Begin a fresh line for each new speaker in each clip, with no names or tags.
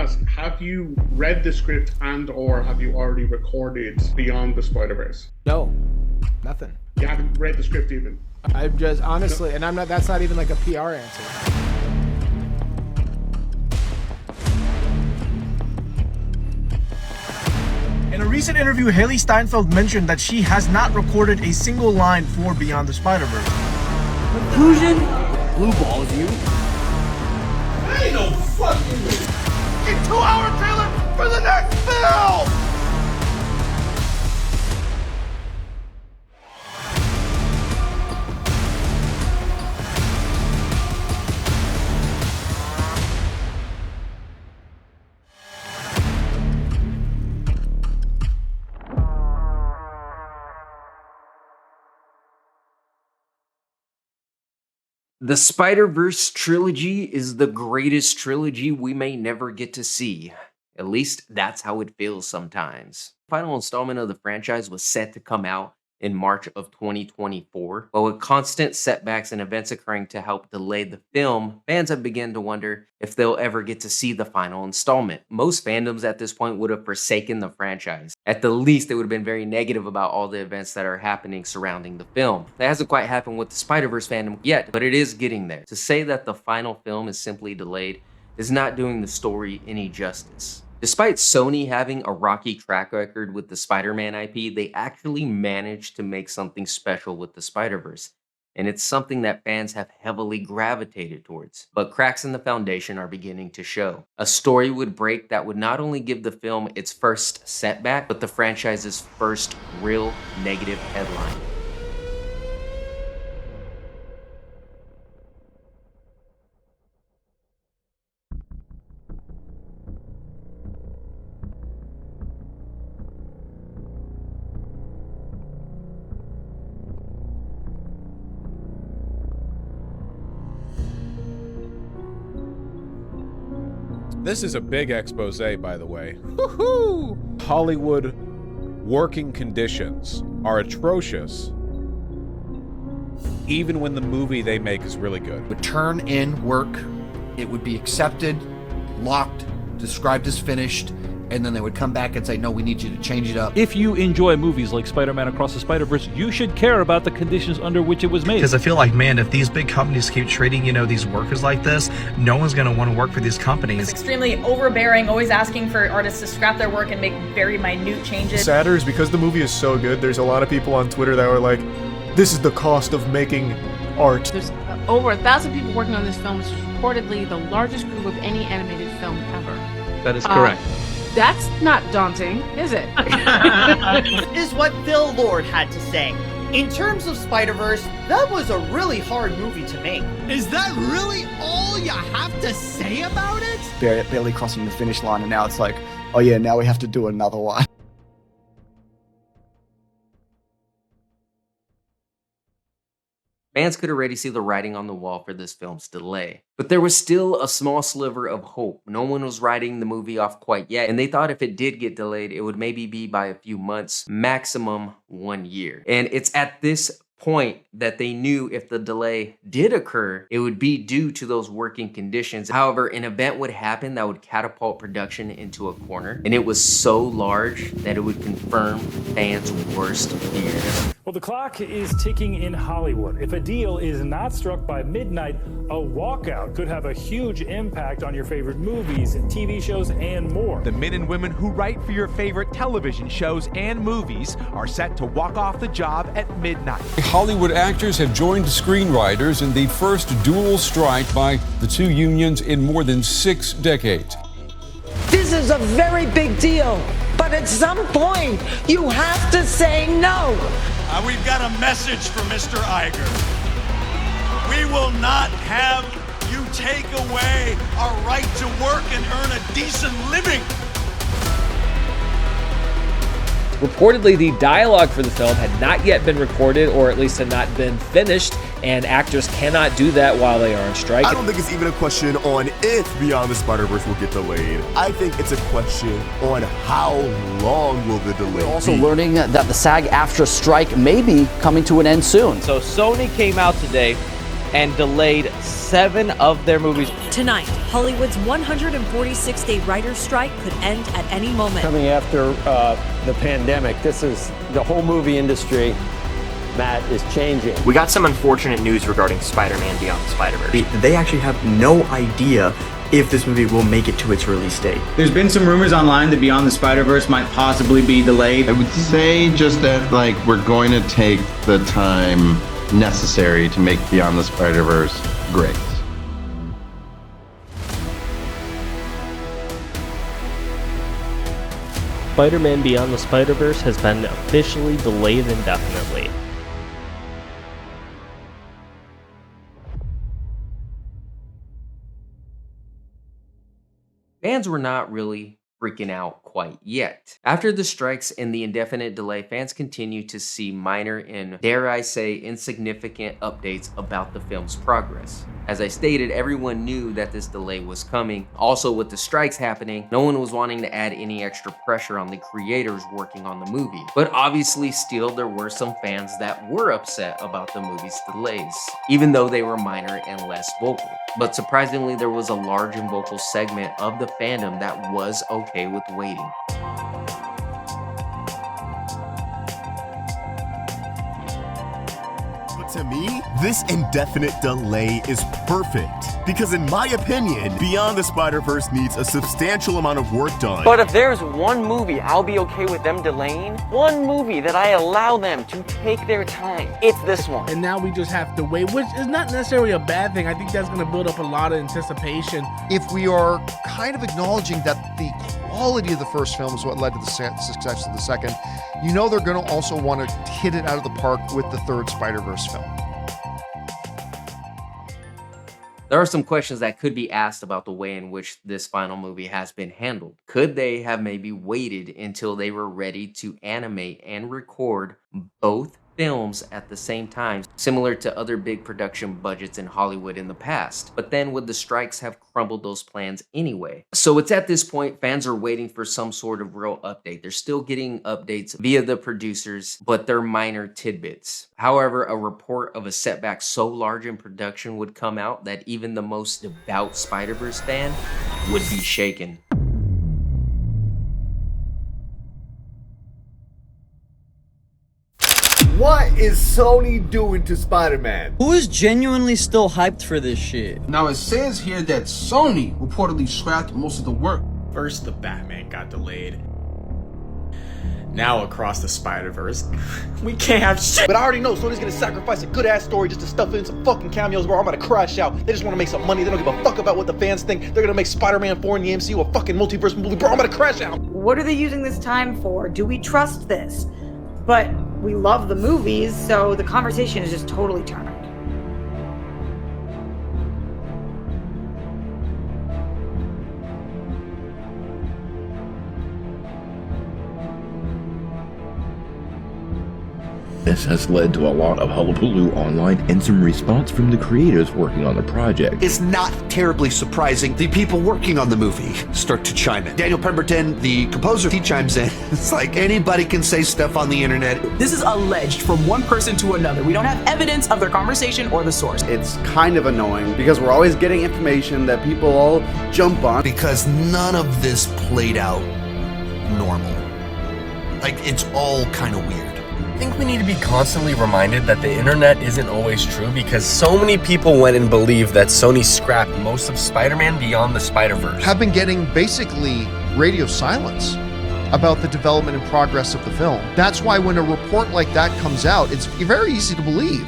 ask, have you read the script and or have you already recorded Beyond the Spider-Verse?
No, nothing.
You haven't read the script even?
I'm just, honestly, and I'm not, that's not even like a PR answer.
In a recent interview, Haley Steinfeld mentioned that she has not recorded a single line for Beyond the Spider-Verse.
Conclusion? Blue balls you.
Ain't no fucking a 2-hour trailer for the next film!
The Spider-Verse trilogy is the greatest trilogy we may never get to see. At least that's how it feels sometimes. The final installment of the franchise was set to come out in March of 2024, but with constant setbacks and events occurring to help delay the film, fans have begun to wonder if they'll ever get to see the final installment. Most fandoms at this point would have forsaken the franchise. At the least, they would have been very negative about all the events that are happening surrounding the film. That hasn't quite happened with the Spider-Verse fandom yet, but it is getting there. To say that the final film is simply delayed is not doing the story any justice. Despite Sony having a rocky track record with the Spider-Man IP, they actually managed to make something special with the Spider-Verse, and it's something that fans have heavily gravitated towards. But cracks in the foundation are beginning to show. A story would break that would not only give the film its first setback, but the franchise's first real negative headline.
This is a big expose, by the way. Woohoo! Hollywood working conditions are atrocious, even when the movie they make is really good.
Would turn in work, it would be accepted, locked, described as finished, and then they would come back and say, no, we need you to change it up.
If you enjoy movies like Spider-Man Across the Spider-Verse, you should care about the conditions under which it was made.
Because I feel like, man, if these big companies keep treating, these workers like this, no one's going to want to work for these companies.
It's extremely overbearing, always asking for artists to scrap their work and make very minute changes.
Sadder is because the movie is so good, there's a lot of people on Twitter that were like, this is the cost of making art.
There's over 1,000 people working on this film, which is reportedly the largest group of any animated film ever.
That is correct.
That's not daunting, is it?
Is what Phil Lord had to say. In terms of Spider-Verse, that was a really hard movie to make.
Is that really all you have to say about it?
Barely crossing the finish line, and now it's like, oh yeah, now we have to do another one.
Fans could already see the writing on the wall for this film's delay. But there was still a small sliver of hope. No one was writing the movie off quite yet, and they thought if it did get delayed, it would maybe be by a few months, maximum 1 year. And it's at this point that they knew if the delay did occur, it would be due to those working conditions. However, an event would happen that would catapult production into a corner, and it was so large that it would confirm fans' worst fears.
Well, the clock is ticking in Hollywood. If a deal is not struck by midnight, a walkout could have a huge impact on your favorite movies and TV shows and more.
The men and women who write for your favorite television shows and movies are set to walk off the job at midnight.
Hollywood actors have joined screenwriters in the first dual strike by the two unions in more than 6 decades.
This is a very big deal, but at some point, you have to say no.
We've got a message for Mr. Iger. We will not have you take away our right to work and earn a decent living.
Reportedly, the dialogue for the film had not yet been recorded, or at least had not been finished, and actors cannot do that while they are on strike.
I don't think it's even a question on if Beyond the Spider-Verse will get delayed. I think it's a question on how long will the delay
We're also
be.
learning that the SAG-AFTRA strike may be coming to an end soon.
So Sony came out today
and delayed 7 of their movies.
Tonight, Hollywood's 146-day writer's strike could end at any moment.
Coming after the pandemic, the whole movie industry, Matt, is changing.
We got some unfortunate news regarding Spider-Man Beyond the Spider-Verse.
They actually have no idea if this movie will make it to its release date.
There's been some rumors online that Beyond the Spider-Verse might possibly be delayed.
I would say just that, like, we're going to take the time necessary to make Beyond the Spider-Verse great.
Spider-Man Beyond the Spider-Verse has been officially delayed indefinitely.
Fans were not really freaking out quite yet. After the strikes and the indefinite delay, fans continue to see minor and, dare I say, insignificant updates about the film's progress. As I stated, everyone knew that this delay was coming. Also, with the strikes happening, no one was wanting to add any extra pressure on the creators working on the movie. But obviously, still, there were some fans that were upset about the movie's delays, even though they were minor and less vocal. But surprisingly, there was a large and vocal segment of the fandom that was okay with waiting.
To me, this indefinite delay is perfect because in my opinion, Beyond the Spider-Verse needs a substantial amount of work done.
But if there's one movie I'll be okay with them delaying, one movie that I allow them to take their time, it's this one.
And now we just have to wait, which is not necessarily a bad thing. I think that's going to build up a lot of anticipation.
If we are kind of acknowledging that the quality of the first film is what led to the success of the second, you know they're going to also want to hit it out of the park with the third Spider-Verse film.
There are some questions that could be asked about the way in which this final movie has been handled. Could they have maybe waited until they were ready to animate and record both films at the same time, similar to other big production budgets in Hollywood in the past? But then would the strikes have crumbled those plans anyway? So it's at this point, fans are waiting for some sort of real update. They're still getting updates via the producers, but they're minor tidbits. However, a report of a setback so large in production would come out that even the most devout Spider-Verse fan would be shaken.
What is Sony doing to Spider-Man?
Who is genuinely still hyped for this shit?
Now it says here that Sony reportedly scrapped most of the work.
First, the Batman got delayed. Now across the Spider-Verse, we can't have shit.
But I already know Sony's gonna sacrifice a good-ass story just to stuff in some fucking cameos, bro. I'm gonna crash out. They just wanna make some money. They don't give a fuck about what the fans think. They're gonna make Spider-Man 4 in the MCU a fucking multiverse movie, bro. I'm gonna crash out.
What are they using this time for? Do we trust this? But we love the movies, so the conversation is just totally turned.
This has led to a lot of hullabaloo online and some response from the creators working on the project.
It's not terribly surprising. The people working on the movie start to chime in. Daniel Pemberton, the composer, he chimes in. It's like anybody can say stuff on the internet.
This is alleged from one person to another. We don't have evidence of their conversation or the source.
It's kind of annoying because we're always getting information that people all jump on.
Because none of this played out normal. Like, it's all kind of weird.
I think we need to be constantly reminded that the internet isn't always true because so many people went and believed that Sony scrapped most of Spider-Man Beyond the Spider-Verse.
Have been getting basically radio silence about the development and progress of the film. That's why when a report like that comes out, it's very easy to believe.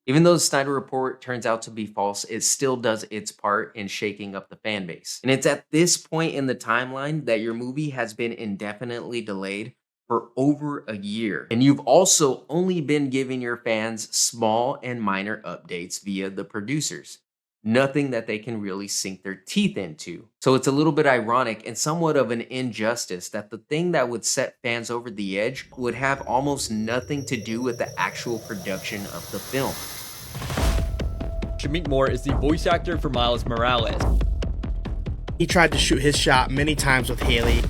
Even though the Snyder Report turns out to be false, it still does its part in shaking up the fan base. And it's at this point in the timeline that your movie has been indefinitely delayed for over a year. And you've also only been giving your fans small and minor updates via the producers. Nothing that they can really sink their teeth into. So it's a little bit ironic and somewhat of an injustice that the thing that would set fans over the edge would have almost nothing to do with the actual production of the film.
Shameik Moore is the voice actor for Miles Morales.
He tried to shoot his shot many times with Haley.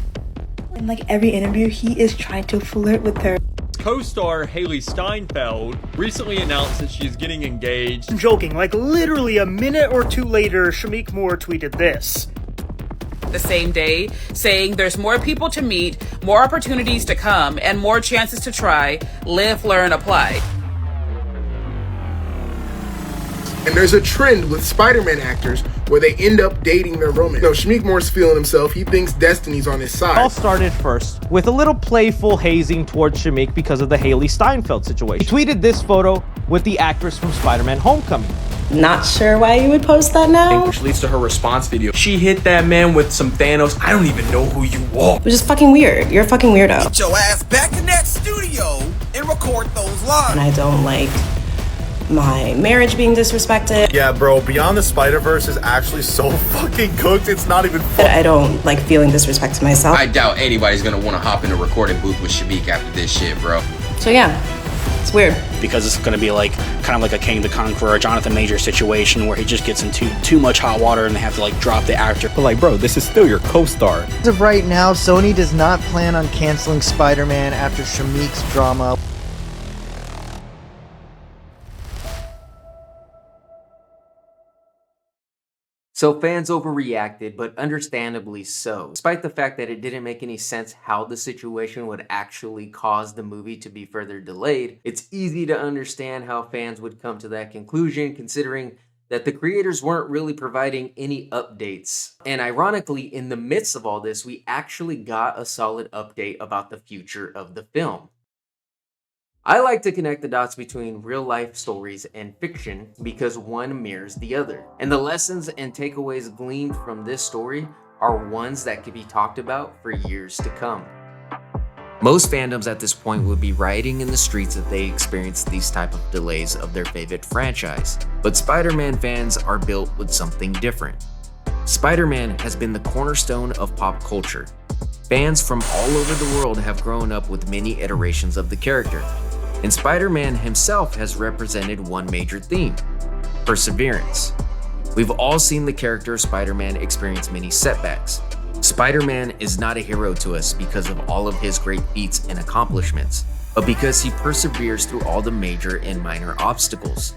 In like every interview, he is trying to flirt with her.
Co-star Haley Steinfeld recently announced that she is getting engaged.
I'm joking, like literally a minute or two later, Shameik Moore tweeted this.
The same day, saying there's more people to meet, more opportunities to come, and more chances to try, live, learn, apply.
And there's a trend with Spider-Man actors where they end up dating their romance. No, Shameik Moore's feeling himself. He thinks destiny's on his side.
It all started first with a little playful hazing towards Shameik because of the Haley Steinfeld situation. He tweeted this photo with the actress from Spider-Man Homecoming.
Not sure why you would post that now.
Which leads to her response video. She hit that man with some Thanos. I don't even know who you are.
Which is fucking weird. You're a fucking weirdo.
Get your ass back in that studio and record those lines.
And I don't like my marriage being disrespected.
Yeah, bro, Beyond the Spider-Verse is actually so fucking cooked, it's not even fun.
I don't like feeling disrespect to myself.
I doubt anybody's gonna want to hop in a recording booth with Shameik after this shit, bro.
So yeah, it's weird.
Because it's gonna be like, kind of like a King the Conqueror or Jonathan Majors situation where he just gets into too much hot water and they have to like drop the actor.
But like, bro, this is still your co-star.
As of right now, Sony does not plan on canceling Spider-Man after Shameik's drama.
So fans overreacted, but understandably so. Despite the fact that it didn't make any sense how the situation would actually cause the movie to be further delayed, it's easy to understand how fans would come to that conclusion, considering that the creators weren't really providing any updates. And ironically, in the midst of all this, we actually got a solid update about the future of the film. I like to connect the dots between real life stories and fiction because one mirrors the other. And the lessons and takeaways gleaned from this story are ones that could be talked about for years to come. Most fandoms at this point would be rioting in the streets if they experienced these type of delays of their favorite franchise. But Spider-Man fans are built with something different. Spider-Man has been the cornerstone of pop culture. Fans from all over the world have grown up with many iterations of the character. And Spider-Man himself has represented one major theme: perseverance. We've all seen the character of Spider-Man experience many setbacks. Spider-Man is not a hero to us because of all of his great feats and accomplishments, but because he perseveres through all the major and minor obstacles.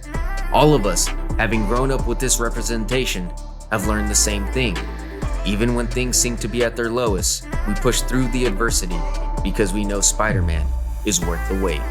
All of us, having grown up with this representation, have learned the same thing. Even when things seem to be at their lowest, we push through the adversity because we know Spider-Man is worth the wait.